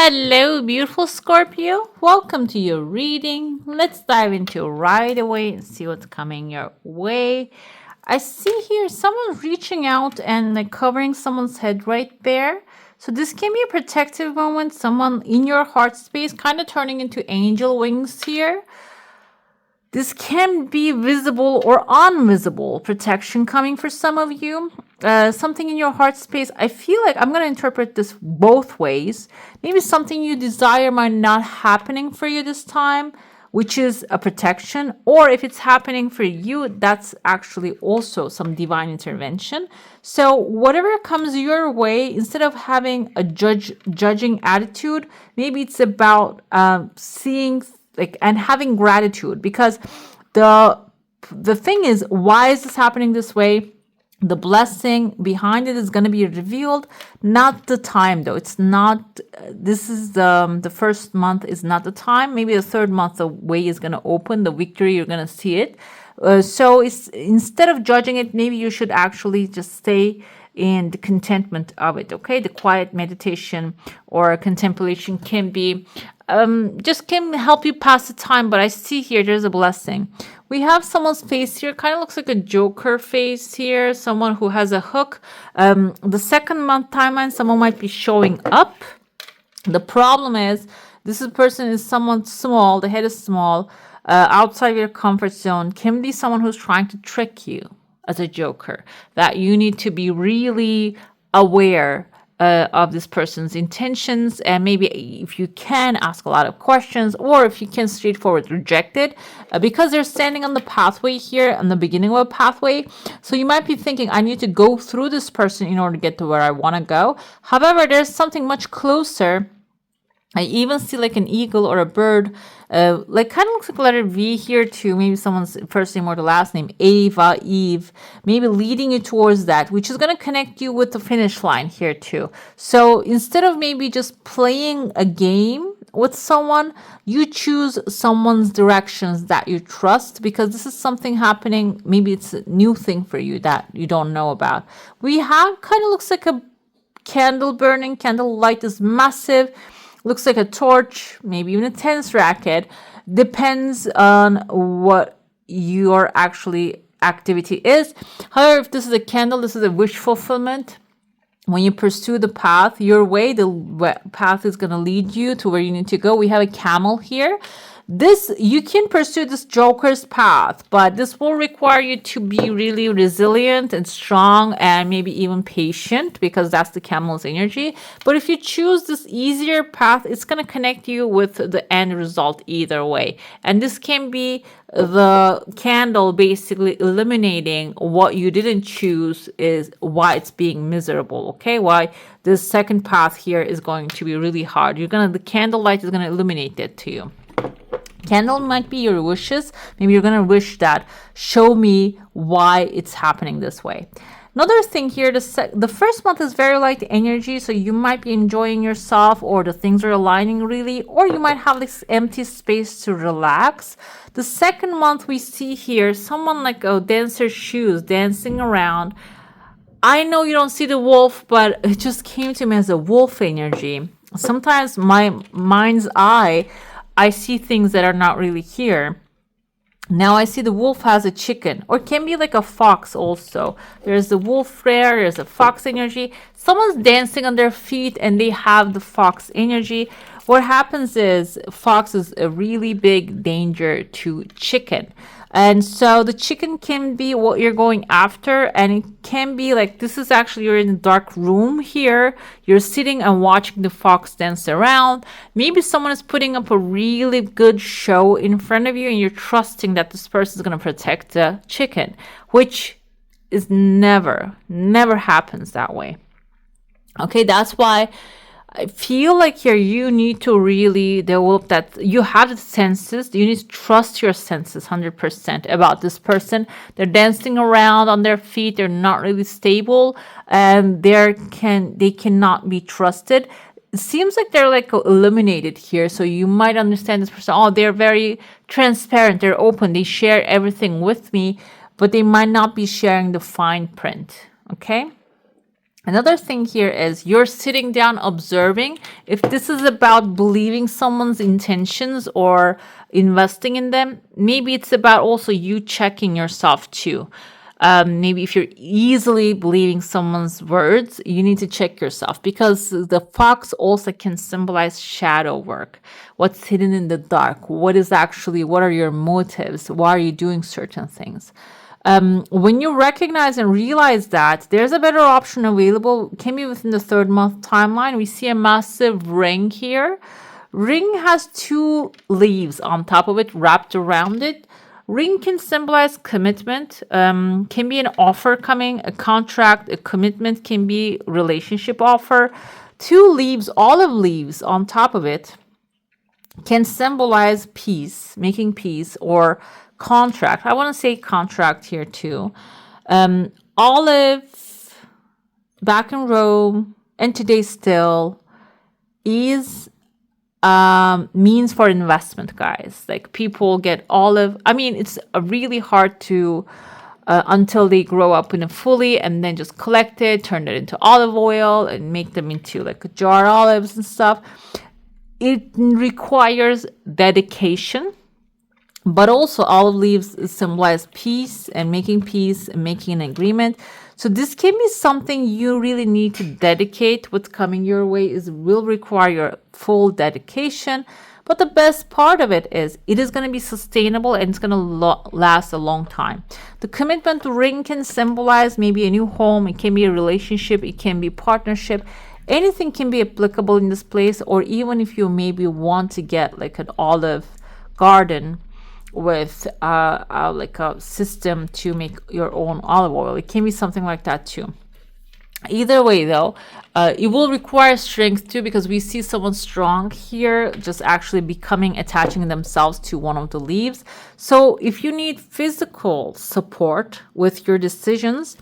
Hello, beautiful Scorpio. Welcome to your reading. Let's dive into it right away and see what's coming your way. I see here someone reaching out and like covering someone's head right there. So this can be a protective moment, someone in your heart space kind of turning into angel wings here. This can be visible or invisible protection coming for some of you. Something in your heart space. I feel like I'm going to interpret this both ways. Maybe something you desire might not happening for you this time, which is a protection. Or if it's happening for you, that's actually also some divine intervention. So whatever comes your way, instead of having a judging attitude, maybe it's about seeing and having gratitude, because the thing is, why is this happening this way? The blessing behind it is going to be revealed. Not the time though. It's not. This is the first month is not the time. Maybe the third month the way is going to open. The victory, you're going to see it. So it's, instead of judging it, maybe you should actually just stay in the contentment of it. Okay, the quiet meditation or contemplation can be just can help you pass the time. But I see here there's a blessing. We have someone's face here, kind of looks like a Joker face here, someone who has a hook. The second month timeline, someone might be showing up. The problem is this person is someone small, the head is small, outside your comfort zone, can be someone who's trying to trick you as a joker, that you need to be really aware of this person's intentions, and maybe if you can ask a lot of questions, or if you can straightforward reject it, because they're standing on the pathway here, on the beginning of a pathway. So you might be thinking, I need to go through this person in order to get to where I want to go. However, there's something much closer. I even see like an eagle or a bird, like kind of looks like a letter V here too. Maybe someone's first name or the last name, Eve, maybe leading you towards that, which is going to connect you with the finish line here too. So instead of maybe just playing a game with someone, you choose someone's directions that you trust, because this is something happening. Maybe it's a new thing for you that you don't know about. We have kind of looks like a candle burning. Candle light is massive. Looks like a torch, maybe even a tennis racket. Depends on what your actually activity is. However, if this is a candle, this is a wish fulfillment. When you pursue the path your way, the path is going to lead you to where you need to go. We have a camel here. You can pursue this joker's path, but this will require you to be really resilient and strong, and maybe even patient, because that's the camel's energy. But if you choose this easier path, it's going to connect you with the end result either way. And this can be the candle basically eliminating what you didn't choose, is why it's being miserable. Okay, why this second path here is going to be really hard. The candle light is going to illuminate it to you. Candle might be your wishes. Maybe you're going to wish that, show me why it's happening this way. Another thing here, the first month is very light energy, so you might be enjoying yourself, or the things are aligning really, or you might have this empty space to relax. The second month we see here, someone like a dancer's shoes dancing around. I know you don't see the wolf, but it just came to me as a wolf energy. Sometimes my mind's eye, I see things that are not really here. Now I see the wolf has a chicken, or it can be like a fox also. There's the wolf there, there's a fox energy. Someone's dancing on their feet and they have the fox energy. What happens is fox is a really big danger to chicken. And so the chicken can be what you're going after, and it can be like, this is actually, you're in a dark room here, you're sitting and watching the fox dance around. Maybe someone is putting up a really good show in front of you, and you're trusting that this person is going to protect the chicken, which is never happens that way. Okay, that's why I feel like here you need to really develop that. You have the senses. You need to trust your senses 100% about this person. They're dancing around on their feet. They're not really stable, and they cannot be trusted. It seems like they're like eliminated here. So you might understand this person. Oh, they're very transparent. They're open. They share everything with me, but they might not be sharing the fine print. Okay. Another thing here is you're sitting down observing. If this is about believing someone's intentions or investing in them, maybe it's about also you checking yourself too. Maybe if you're easily believing someone's words, you need to check yourself, because the fox also can symbolize shadow work. What's hidden in the dark? What are your motives? Why are you doing certain things? When you recognize and realize that there's a better option available, can be within the 3rd month timeline. We see a massive ring here. Ring has 2 leaves on top of it, wrapped around it. Ring can symbolize commitment, can be an offer coming, a contract, a commitment, can be relationship offer. 2 leaves, olive leaves on top of it, can symbolize peace, making peace, or contract. I want to say contract here too. Olive, back in Rome, and today still, is means for investment, guys. Like, people get olive. I mean, it's really hard to until they grow up in a fully, and then just collect it, turn it into olive oil, and make them into like a jar olives and stuff. It requires dedication, but also olive leaves symbolize peace and making an agreement. So this can be something you really need to dedicate. What's coming your way will require your full dedication. But the best part of it is going to be sustainable, and it's going to last a long time. The commitment ring can symbolize maybe a new home. It can be a relationship. It can be partnership. Anything can be applicable in this place. Or even if you maybe want to get like an olive garden with like a system to make your own olive oil, it can be something like that too. Either way though, it will require strength too, because we see someone strong here just actually attaching themselves to one of the leaves. So if you need physical support with your decisions,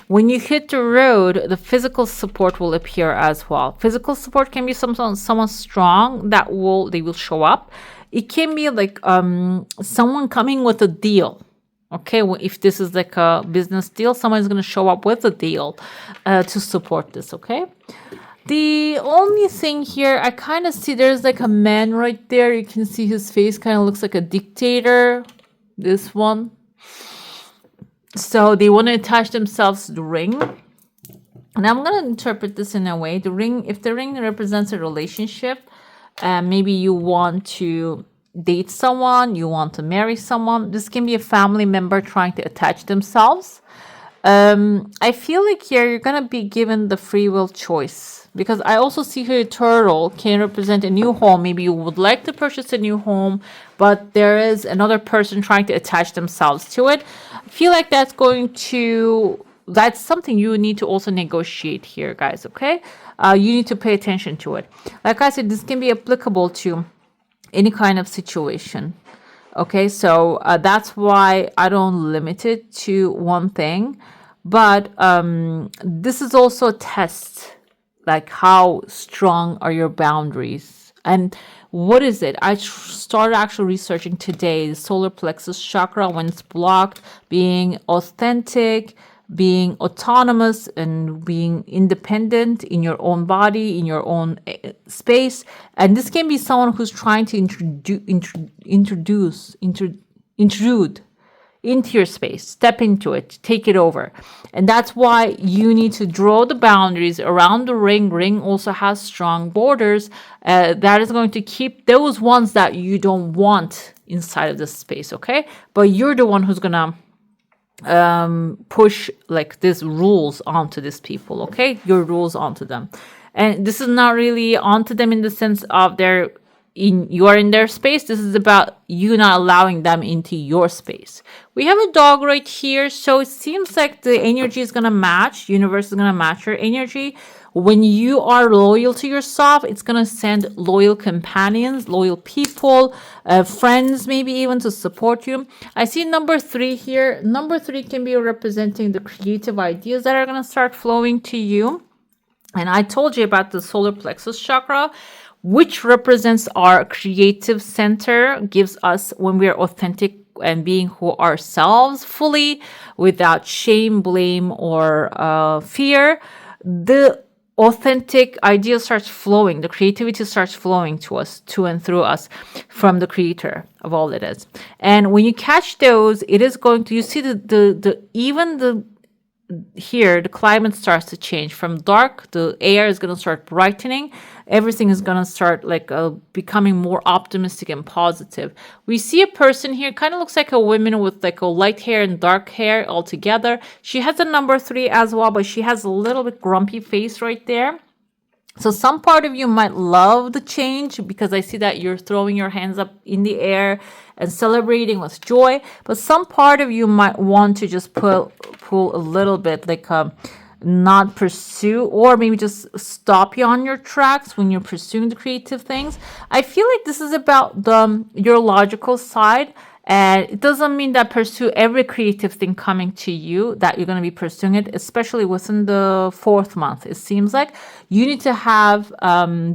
when you hit the road, the physical support will appear as well. Physical support can be someone strong they will show up. It can be like someone coming with a deal. Okay, if this is like a business deal, someone is going to show up with a deal to support this. Okay. The only thing here, I kind of see there's like a man right there. You can see his face kind of looks like a dictator. This one. So they want to attach themselves to the ring. And I'm going to interpret this in a way. If the ring represents a relationship, maybe you want to date someone, you want to marry someone. This can be a family member trying to attach themselves. I feel like here you're going to be given the free will choice, because I also see here a turtle can represent a new home. Maybe you would like to purchase a new home, but there is another person trying to attach themselves to it. I feel like that's something you need to also negotiate here, guys. Okay. You need to pay attention to it. Like I said, this can be applicable to any kind of situation. Okay, so that's why I don't limit it to one thing. But this is also a test, like how strong are your boundaries, and what is it? I started actually researching today the solar plexus chakra, when it's blocked, being authentic, being autonomous, and being independent in your own body, in your own space. And this can be someone who's trying to intrude into your space, step into it, take it over. And that's why you need to draw the boundaries around the ring. Ring also has strong borders that is going to keep those ones that you don't want inside of this space. Okay, but you're the one who's gonna push like these rules onto these people. Okay, your rules onto them. And this is not really onto them in the sense of you are in their space. This is about you not allowing them into your space. We have a dog right here, so it seems like the energy is gonna match. Universe is gonna match your energy. When you are loyal to yourself, it's gonna send loyal companions, loyal people, friends, maybe even to support you. I see number 3 here. Number 3 can be representing the creative ideas that are gonna start flowing to you. And I told you about the solar plexus chakra, which represents our creative center, gives us when we are authentic and being who ourselves fully, without shame, blame, or fear. the authentic idea starts flowing, the creativity starts flowing to us, to and through us, from the creator of all it is. And when you catch those, it is going to, you see the even the here the climate starts to change from dark, the air is going to start brightening, everything is going to start like becoming more optimistic and positive. We see a person here, kind of looks like a woman with like a light hair and dark hair all together. She has a number 3 as well, but she has a little bit grumpy face right there. So some part of you might love the change because I see that you're throwing your hands up in the air and celebrating with joy. But some part of you might want to just pull a little bit, like not pursue, or maybe just stop you on your tracks when you're pursuing the creative things. I feel like this is about your logical side. And it doesn't mean that pursue every creative thing coming to you, that you're going to be pursuing it, especially within the 4th month. It seems like you need to have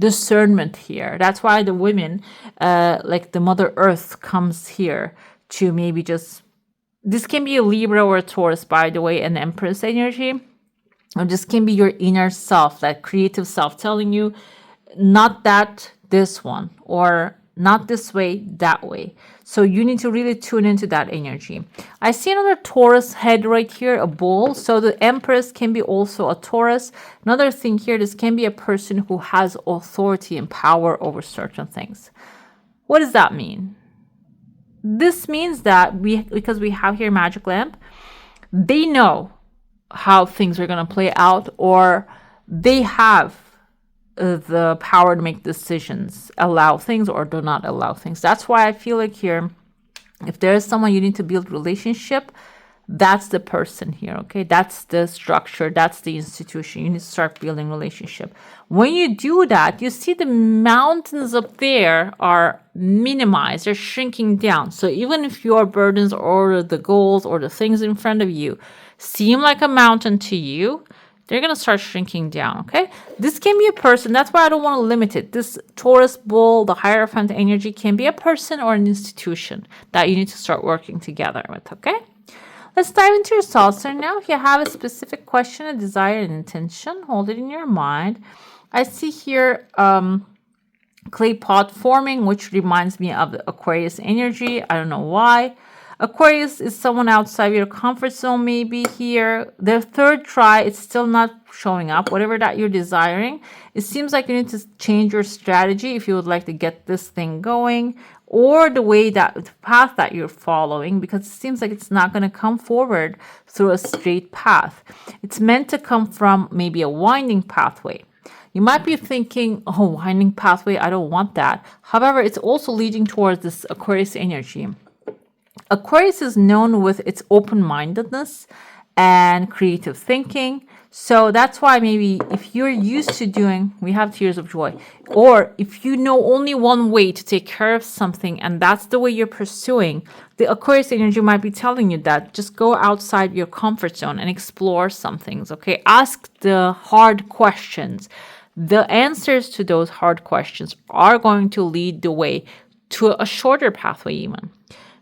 discernment here. That's why the women, like the Mother Earth, comes here to maybe just, this can be a Libra or a Taurus, by the way, an Empress energy. Or this can be your inner self, that creative self telling you, not that, this one, or not this way, that way. So you need to really tune into that energy. I see another Taurus head right here, a bull. So the Empress can be also a Taurus. Another thing here, this can be a person who has authority and power over certain things. What does that mean? This means that because we have here magic lamp, they know how things are going to play out, or they have the power to make decisions, allow things or do not allow things. That's why I feel like here, if there is someone you need to build relationship, that's the person here, okay? That's the structure, that's the institution. You need to start building relationship. When you do that, you see the mountains up there are minimized, they're shrinking down. So even if your burdens or the goals or the things in front of you seem like a mountain to you, they're going to start shrinking down, okay? This can be a person. That's why I don't want to limit it. This Taurus bull, the Hierophant energy, can be a person or an institution that you need to start working together with, okay? Let's dive into your soul sign now. If you have a specific question, a desire, an intention, hold it in your mind. I see here clay pot forming, which reminds me of the Aquarius energy. I don't know why. Aquarius is someone outside your comfort zone, maybe here. Their 3rd try, it's still not showing up. Whatever that you're desiring, it seems like you need to change your strategy if you would like to get this thing going, or the path that you're following, because it seems like it's not going to come forward through a straight path. It's meant to come from maybe a winding pathway. You might be thinking, oh, winding pathway, I don't want that. However, it's also leading towards this Aquarius energy. Aquarius is known with its open-mindedness and creative thinking. So that's why maybe if you're used to doing, we have tears of joy, or if you know only one way to take care of something and that's the way you're pursuing, the Aquarius energy might be telling you that just go outside your comfort zone and explore some things, okay? Ask the hard questions. The answers to those hard questions are going to lead the way to a shorter pathway even.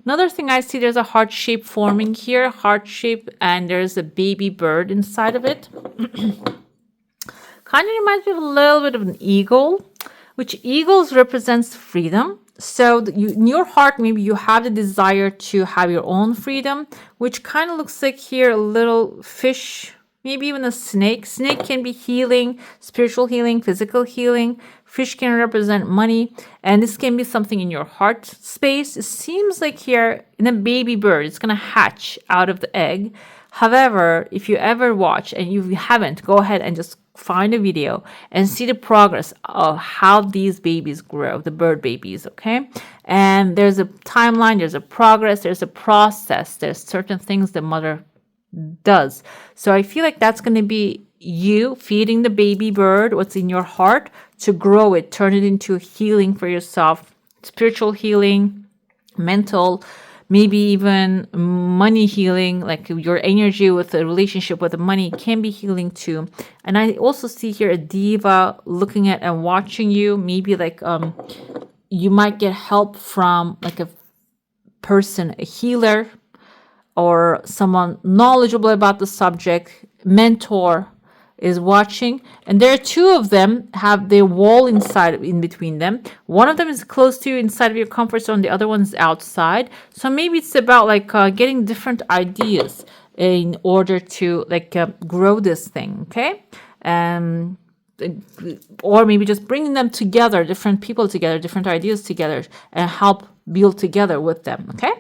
Another thing I see, there's a heart shape forming here, heart shape, and there's a baby bird inside of it. Kind of reminds me of a little bit of an eagle, which eagles represents freedom. So in your heart, maybe you have the desire to have your own freedom, which kind of looks like here a little fish, maybe even a snake. Snake can be healing, spiritual healing, physical healing. Fish can represent money, and this can be something in your heart space. It seems like here in a baby bird, it's going to hatch out of the egg. However, if you ever watch and you haven't, go ahead and just find a video and see the progress of how these babies grow, the bird babies, okay? And there's a timeline, there's a progress, there's a process, there's certain things the mother does. So I feel like that's going to be you feeding the baby bird what's in your heart to grow it, turn it into healing for yourself, spiritual healing, mental, maybe even money healing, like your energy with a relationship with the money can be healing too. And I also see here a diva looking at and watching you. Maybe like you might get help from like a person, a healer, or someone knowledgeable about the subject, mentor. is watching, and there are two of them have their wall in between them. One of them is close to you inside of your comfort zone, the other one's outside. So maybe it's about like getting different ideas in order to like grow this thing, okay? Or maybe just bringing them together, different people together, different ideas together, and help build together with them, okay?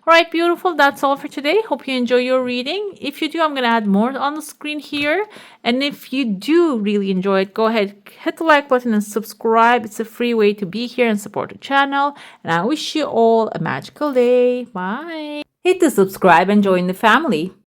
All right, beautiful. That's all for today. Hope you enjoy your reading. If you do, I'm going to add more on the screen here. And if you do really enjoy it, go ahead, hit the like button and subscribe. It's a free way to be here and support the channel. And I wish you all a magical day. Bye. Hit the subscribe and join the family.